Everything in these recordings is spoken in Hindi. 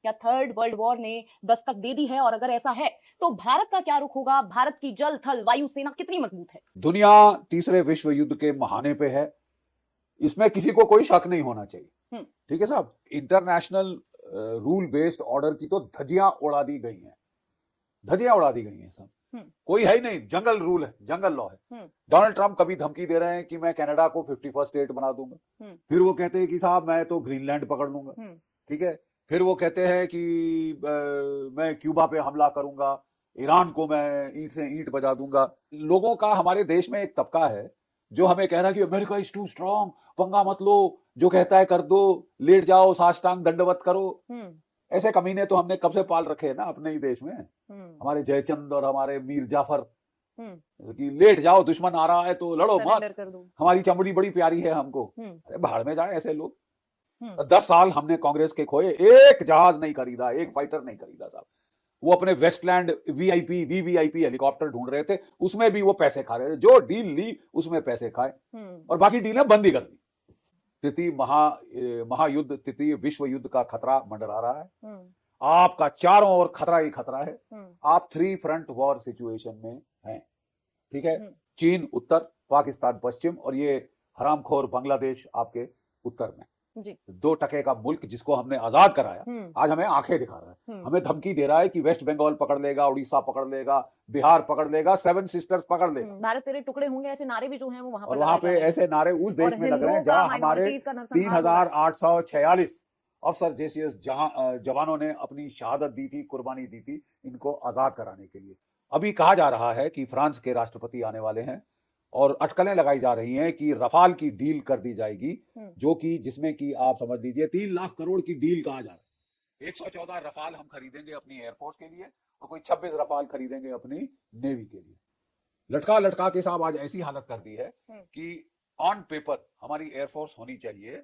क्या थर्ड वर्ल्ड वॉर ने दस्तक दे दी है? और अगर ऐसा है तो भारत का क्या रुख होगा? भारत की जल थल वायु सेना कितनी मजबूत है? दुनिया तीसरे विश्व युद्ध के महाने पे है, इसमें किसी को कोई शक नहीं होना चाहिए। ठीक है साहब, इंटरनेशनल रूल बेस्ड ऑर्डर की तो धज्जियां उड़ा दी गई हैं, धज्जियां उड़ा दी गई हैं सब। कोई है ही नहीं, जंगल रूल है, जंगल लॉ है। डोनाल्ड ट्रंप कभी धमकी दे रहे हैं कि मैं कनाडा को 51st स्टेट बना दूंगा, फिर वो कहते हैं कि साहब मैं तो ग्रीनलैंड पकड़ लूंगा। ठीक है, फिर वो कहते हैं कि मैं क्यूबा पे हमला करूंगा, ईरान को मैं ईंट से ईंट बजा दूंगा। लोगों का, हमारे देश में एक तबका है जो हमें कह रहा है कि अमेरिका इज टू स्ट्रांग, पंगा मत लो, जो कहता है कर दो, लेट जाओ, साष्टांग दंडवत करो। ऐसे कमीने तो हमने कब से पाल रखे हैं ना अपने ही देश में। हमारे जयचंद और हमारे मीर जाफर कि लेट जाओ, दुश्मन आ रहा है तो लड़ो मत, हमारी चमड़ी बड़ी प्यारी है हमको। अरे भाड़ में जाए ऐसे लोग। 10 साल हमने कांग्रेस के खोए, एक जहाज नहीं खरीदा, एक फाइटर नहीं खरीदा साहब। वो अपने वेस्टलैंड वीवीआईपी हेलीकॉप्टर ढूंढ रहे थे, उसमें भी वो पैसे खा रहे थे, जो डील ली उसमें पैसे खाए और बाकी डीलें बंद ही कर दी। तृतीय महायुद्ध, तृतीय विश्व युद्ध का खतरा मंडरा रहा है। आपका चारों ओर खतरा ही खतरा है। आप 3 फ्रंट वॉर सिचुएशन में हैं। ठीक है, चीन उत्तर, पाकिस्तान पश्चिम और ये हरामखोर बांग्लादेश आपके उत्तर में। जी। 2 टके का मुल्क जिसको हमने आजाद कराया, आज हमें आंखें दिखा रहा है, हमें धमकी दे रहा है कि वेस्ट बंगाल पकड़ लेगा, उड़ीसा पकड़ लेगा, बिहार पकड़ लेगा, 7 सिस्टर्स पकड़ लेगा, भारत तेरे टुकड़े होंगे, ऐसे नारे भी जो हैं वो वहां पे ऐसे नारे उस देश में लग रहे हैं जहां हमारे 3846 अफसर जैसे जवानों ने अपनी शहादत दी थी, कुर्बानी दी थी इनको आजाद कराने के लिए। अभी कहा जा रहा है कि फ्रांस के राष्ट्रपति आने वाले हैं और अटकलें लगाई जा रही हैं कि रफाल की डील कर दी जाएगी, जो कि जिसमें कि आप समझ लीजिए 3 लाख करोड़ की डील कहा जा रहा है। 114 रफाल हम खरीदेंगे अपनी एयरफोर्स के लिए और कोई 26 रफाल खरीदेंगे अपनी नेवी के लिए। लटका लटका के साहब आज ऐसी हालत कर दी है कि ऑन पेपर हमारी एयरफोर्स होनी चाहिए,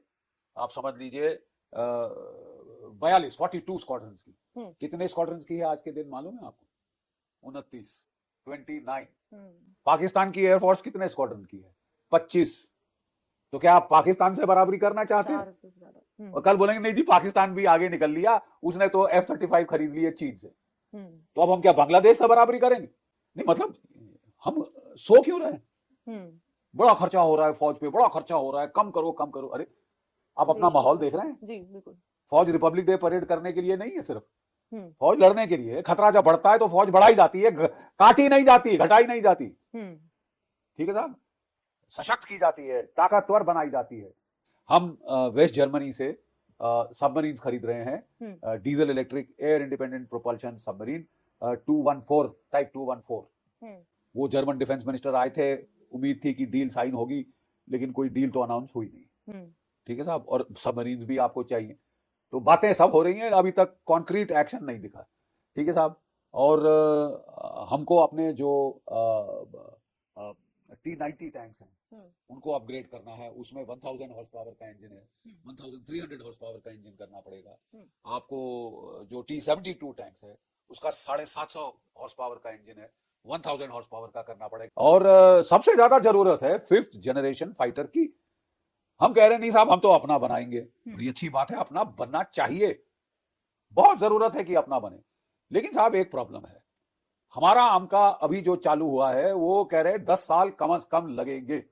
आप समझ लीजिए 42 स्क्वाड्रन की। कितने स्क्वाड्रन की है आज के दिन मालूम है आपको? 29। पाकिस्तान की एयरफोर्स कितने स्क्वाड्रन की है? 25। तो क्या आप पाकिस्तान से बराबरी करना चाहते हैं? और कल बोलेंगे नहीं जी पाकिस्तान भी आगे निकल लिया, उसने तो F-35 खरीद लिए चीन से, तो अब हम क्या बांग्लादेश से बराबरी करेंगे? नहीं, मतलब हम सो क्यों रहे हैं? बड़ा खर्चा हो रहा है फौज पे, बड़ा खर्चा हो रहा है, कम करो कम करो। अरे आप अपना माहौल देख रहे हैं? जी बिल्कुल। फौज रिपब्लिक डे परेड करने के लिए नहीं है सिर्फ, फौज लड़ने के लिए। खतरा जब बढ़ता है तो फौज बढ़ाई जाती है, काटी नहीं जाती, घटाई नहीं जाती। ठीक है साहब, सशक्त की जाती है, ताकतवर बनाई जाती है। हम वेस्ट जर्मनी से सबमरीन खरीद रहे हैं, diesel electric air independent propulsion submarine 214 type 214। वो जर्मन डिफेंस मिनिस्टर आए थे, उम्मीद थी कि डील साइन होगी, लेकिन कोई डील तो अनाउंस हुई नहीं। ठीक है साहब, और सबमरीन भी आपको चाहिए, तो बातें सब हो रही हैं, अभी तक कॉन्क्रीट एक्शन नहीं दिखा। ठीक है साहब, और हमको अपने जो T-90 टैंक्स हैं उनको अपग्रेड करना है। उसमें 1000 हॉर्स पावर का इंजन है, 1300 हॉर्स पावर का इंजन करना पड़ेगा आपको। जो T-72 टैंक्स है उसका 750 हॉर्स पावर का इंजन है, 1000 हॉर्स पावर का करना पड़ेगा। और सबसे ज्यादा जरूरत है 5th जनरेशन फाइटर की। हम कह रहे नहीं साहब हम तो अपना बनाएंगे, बड़ी अच्छी बात है, अपना बनना चाहिए, बहुत जरूरत है कि अपना बने। लेकिन साहब एक प्रॉब्लम है, हमारा आमका अभी जो चालू हुआ है वो कह रहे 10 साल कम से कम लगेंगे।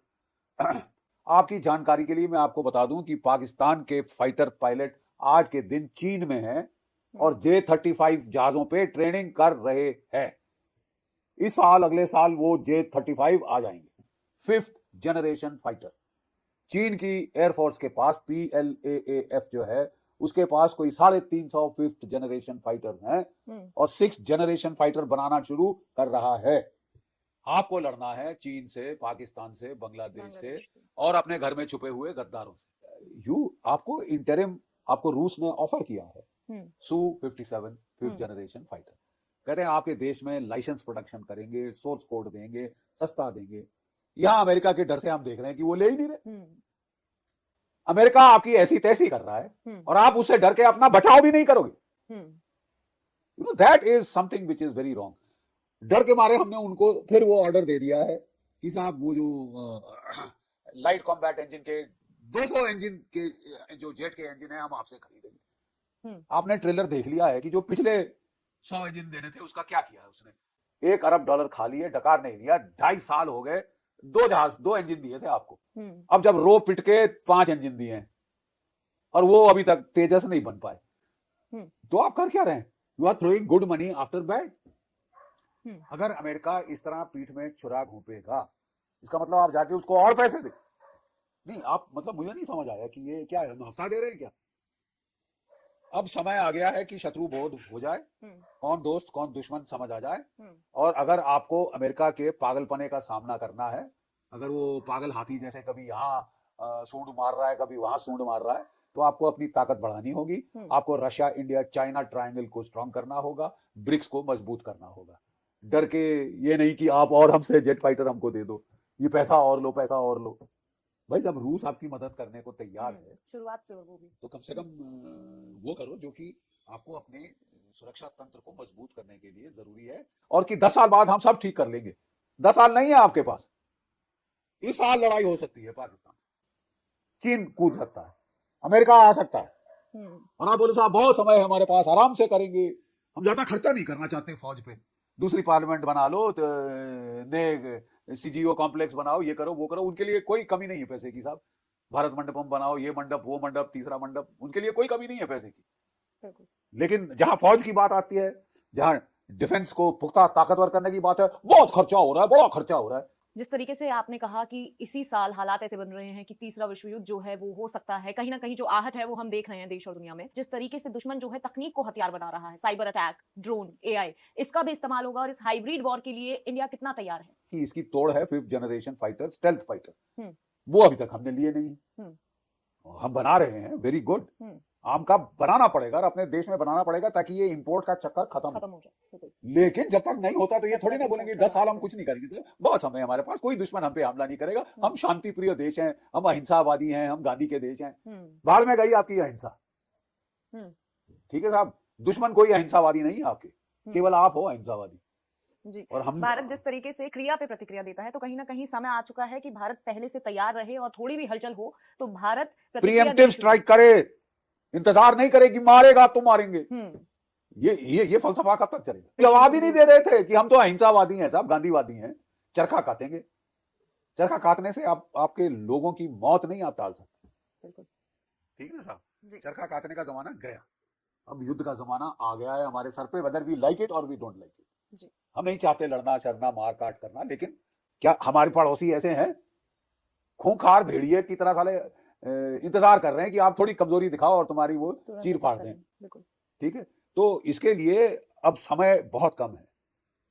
आपकी जानकारी के लिए मैं आपको बता दूं कि पाकिस्तान के फाइटर पायलट आज के दिन चीन में हैं और J-35 जहाजों पे ट्रेनिंग कर रहे हैं। इस साल अगले साल वो J-35 आ जाएंगे, 5th जनरेशन फाइटर। चीन की एयरफोर्स के पास PLAAF जो है उसके पास कोई 350 5th जनरेशन फाइटर हैं और 6th जनरेशन फाइटर बनाना शुरू कर रहा है। आपको लड़ना है चीन से, पाकिस्तान से, बांग्लादेश से और अपने घर में छुपे हुए गद्दारों से। आपको इंटरिम आपको रूस ने ऑफर किया है Su-57 5th जनरेशन फाइटर। कह रहे हैं आपके देश में लाइसेंस प्रोडक्शन करेंगे, सोर्स कोड देंगे, सस्ता देंगे। यहां अमेरिका के डर से हम देख रहे हैं कि वो ले ही नहीं रहे। अमेरिका आपकी ऐसी तैसी कर रहा है और आप उससे डर के अपना बचाव भी नहीं करोगे। You know that is something which is very wrong. डर के मारे हमने उनको फिर वो ऑर्डर दे दिया है कि साहब वो जो लाइट कॉम्बैट इंजन के 200 इंजन के जो जेट के इंजन है हम आपसे खरीदेंगे। आपने ट्रेलर देख लिया है कि जो पिछले 100 इंजन देने थे उसका क्या किया है उसने। $1 अरब खा लिए, डकार नहीं लिया। 2.5 साल हो गए, 2 इंजन दिए थे आपको। अब जब रो पिट के 5 इंजन दिए हैं और वो अभी तक तेजस नहीं बन पाए, तो आप कर क्या रहे हैं? You are throwing good money after bad. अगर अमेरिका इस तरह पीठ में छुरा घोंपेगा, इसका मतलब आप जाके उसको और पैसे दे। नहीं, आप मतलब मुझे नहीं समझ आया कि ये क्या है, हम हफ्ता दे रहे हैं क्या? अब समय आ गया है कि शत्रु बोध हो जाए, कौन दोस्त कौन दुश्मन समझ आ जाए। और अगर आपको अमेरिका के पागलपने का सामना करना है, अगर वो पागल हाथी जैसे कभी यहाँ सूंड मार रहा है, कभी वहां सूंड मार रहा है, तो आपको अपनी ताकत बढ़ानी होगी। आपको रशिया, इंडिया, चाइना ट्रायंगल को स्ट्रांग करना होगा, ब्रिक्स को मजबूत करना होगा। डर के ये नहीं कि आप और हमसे जेट फाइटर हमको दे दो, ये पैसा और लो, पैसा और लो। भाई जब रूस आपकी मदद करने को तैयार है शुरुआत से, और वो भी तो कम से कम वो करो जो कि आपको अपने सुरक्षा तंत्र को मजबूत करने के लिए जरूरी है। और कि 10 साल बाद हम सब ठीक कर लेंगे। 10 साल नहीं है आपके पास, इस साल लड़ाई हो सकती है पाकिस्तान, चीन कूद सकता है, अमेरिका आ सकता है। और आप बोले साहब बहुत समय है हमारे पास, आराम से करेंगे, हम ज्यादा खर्चा नहीं करना चाहते फौज पे, दूसरी पार्लियामेंट बना लो, सीजीओ कॉम्प्लेक्स बनाओ, ये करो वो करो, उनके लिए कोई कमी नहीं है पैसे की साहब। भारत मंडपम बनाओ, ये मंडप वो मंडप, तीसरा मंडप, उनके लिए कोई कमी नहीं है पैसे की। लेकिन जहां फौज की बात आती है, जहां डिफेंस को पुख्ता ताकतवर करने की बात है, बहुत खर्चा हो रहा है, बड़ा खर्चा हो रहा है। जिस तरीके से आपने कहा कि इसी साल हालात ऐसे बन रहे हैं कि तीसरा विश्व युद्ध जो है वो हो सकता है, कहीं ना कहीं जो आहट है वो हम देख रहे हैं देश और दुनिया में। जिस तरीके से दुश्मन जो है तकनीक को हथियार बना रहा है, साइबर अटैक, ड्रोन, एआई, इसका भी इस्तेमाल होगा। और इस हाइब्रिड वॉर के लिए इंडिया कितना तैयार है? कि इसकी तोड़ है 5th generation fighter, stealth fighter, वो अभी तक हमने लिए नहीं। हम बना रहे हैं, वेरी गुड। आम का बनाना पड़ेगा और अपने देश में बनाना पड़ेगा ताकि ये इंपोर्ट का चक्कर खत्म हो जाए। लेकिन जब तक नहीं होता तो ये थोड़ी ना बोलेंगे 10 साल हम कुछ नहीं करेंगे। तो बहुत समय हमारे पास, कोई दुश्मन हम पे हमला नहीं करेगा, हम शांति प्रिय देश हैं, हम अहिंसावादी हैं, हम गांधी के देश हैं। बाहर में गई आपकी अहिंसा, ठीक है साहब, दुश्मन कोई अहिंसावादी नहीं है आपके, केवल आप हो अहिंसावादी। जी। और हम भारत जिस तरीके से क्रिया पे प्रतिक्रिया देता है, तो कहीं ना कहीं समय आ चुका है कि भारत पहले से तैयार रहे और थोड़ी भी हलचल हो तो भारत प्रीएम्प्टिव स्ट्राइक करे, इंतजार नहीं करे कि मारेगा तो मारेंगे। ये फलसफा कब तक चलेगा? जवाब ही नहीं दे रहे थे कि हम तो अहिंसावादी हैं साहब, गांधीवादी हैं। चरखा काटेंगे, चरखा काटने से आपके लोगों की मौत नहीं आप टाल सकते। ठीक है साहब, चरखा काटने का जमाना गया, अब युद्ध का जमाना आ गया है हमारे सर पे, वेदर वी लाइक इट और वी डोंट लाइक इट। हम नहीं चाहते लड़ना शरना मार काट करना, लेकिन क्या हमारे पड़ोसी ऐसे हैं खूंखार भेड़िए की तरह साले इंतजार कर रहे हैं कि आप थोड़ी कमजोरी दिखाओ और तुम्हारी वो चीर फाड़ दें। ठीक है, तो इसके लिए अब समय बहुत कम है,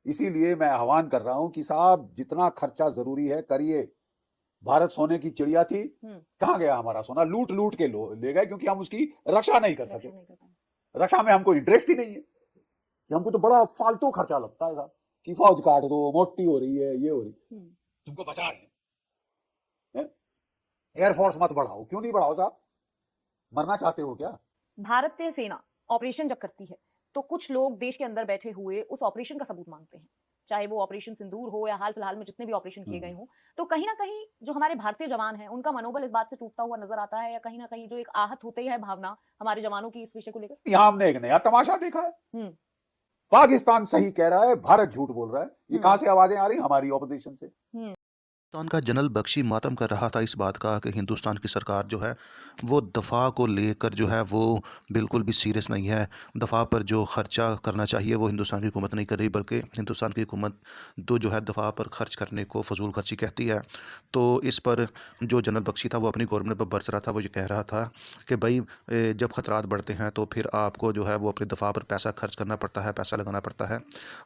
इसीलिए मैं आह्वान कर रहा हूं कि साहब जितना खर्चा जरूरी है करिए। भारत सोने की चिड़िया थी, कहां गया हमारा सोना? लूट लूट के ले गए, क्योंकि हम उसकी रक्षा नहीं कर सके। रक्षा में हमको इंटरेस्ट ही नहीं है, हमको तो बड़ा फालतू खर्चा लगता है साहब कि फौज काट दो, मोटी हो रही है, ये हो रही, तुमको बचा रहे हैं। एयरफोर्स मत बढ़ाओ, क्यों नहीं बढ़ाओ साहब? मरना चाहते हो क्या? भारतीय सेना ऑपरेशन जब करती है तो कुछ लोग देश के अंदर बैठे हुए उस ऑपरेशन का सबूत मांगते हैं, चाहे वो ऑपरेशन सिंदूर हो या हाल फिलहाल में जितने भी ऑपरेशन किए गए हों। तो कहीं ना कहीं जो हमारे भारतीय जवान हैं उनका मनोबल इस बात से टूटता हुआ नजर आता है, या कहीं ना कहीं जो एक आहत होते है भावना हमारे जवानों की इस विषय को लेकर। यहाँ हमने एक नया तमाशा देखा है, पाकिस्तान सही कह रहा है, भारत झूठ बोल रहा है। ये कहां से आवाजें आ रही? हमारी ऑपोजिशन से। हिंदुस्तान का जनरल बख्शी मातम कर रहा था इस बात का कि हिंदुस्तान की सरकार जो है वो दफ़ा को लेकर जो है वो बिल्कुल भी सीरियस नहीं है। दफ़ा पर जो ख़र्चा करना चाहिए वो हिंदुस्तान की हुकूमत नहीं कर रही, बल्कि हिंदुस्तान की हुकूमत तो जो है दफ़ा पर ख़र्च करने को फजूल खर्ची कहती है। तो इस पर जो जनरल बख्शी था वो अपनी गवर्नमेंट पर बरस रहा था। वो ये कह रहा था कि भाई जब ख़तरात बढ़ते हैं तो फिर आपको जो है वो अपनी दफ़ा पर पैसा खर्च करना पड़ता है, पैसा लगाना पड़ता है।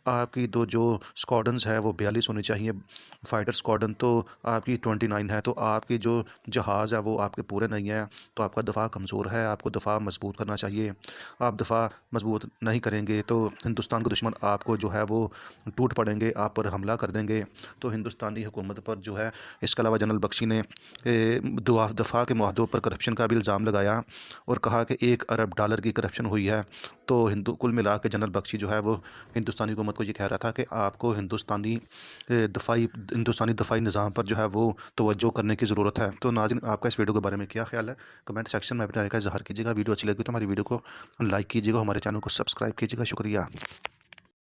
आपकी तो जो स्क्वाड्रन्स है वो 42 होनी चाहिए, फाइटर स्क्वाड्रन तो आपकी 29 है। तो आपकी जो जहाज़ है वो आपके पूरे नहीं है, तो आपका दफ़ा कमज़ोर है, आपको दफ़ा मजबूत करना चाहिए। आप दफ़ा मजबूत नहीं करेंगे तो हिंदुस्तान के दुश्मन आपको जो है वो टूट पड़ेंगे, आप पर हमला कर देंगे। तो हिंदुस्तानी हुकूमत पर जो है, इसके अलावा जनरल बख्शी ने दफ़ा के मुआहदों पर करप्शन का भी इल्ज़ाम लगाया और कहा कि $1 अरब की करप्शन हुई है। तो कुल मिला के जनरल बख्शी जो है वो हिंदुस्तानी हुकूमत को ये कह रहा था कि आपको हिंदुस्तानी दफ़ाई निज़ाम जहाँ पर जो है वो तवज्जो करने की ज़रूरत है। तो नाज़रीन, आपका इस वीडियो के बारे में क्या ख्याल है? कमेंट सेक्शन में अपनी राय का इज़हार कीजिएगा। वीडियो अच्छी लगी तो हमारी वीडियो को लाइक कीजिएगा, हमारे चैनल को सब्सक्राइब कीजिएगा। शुक्रिया।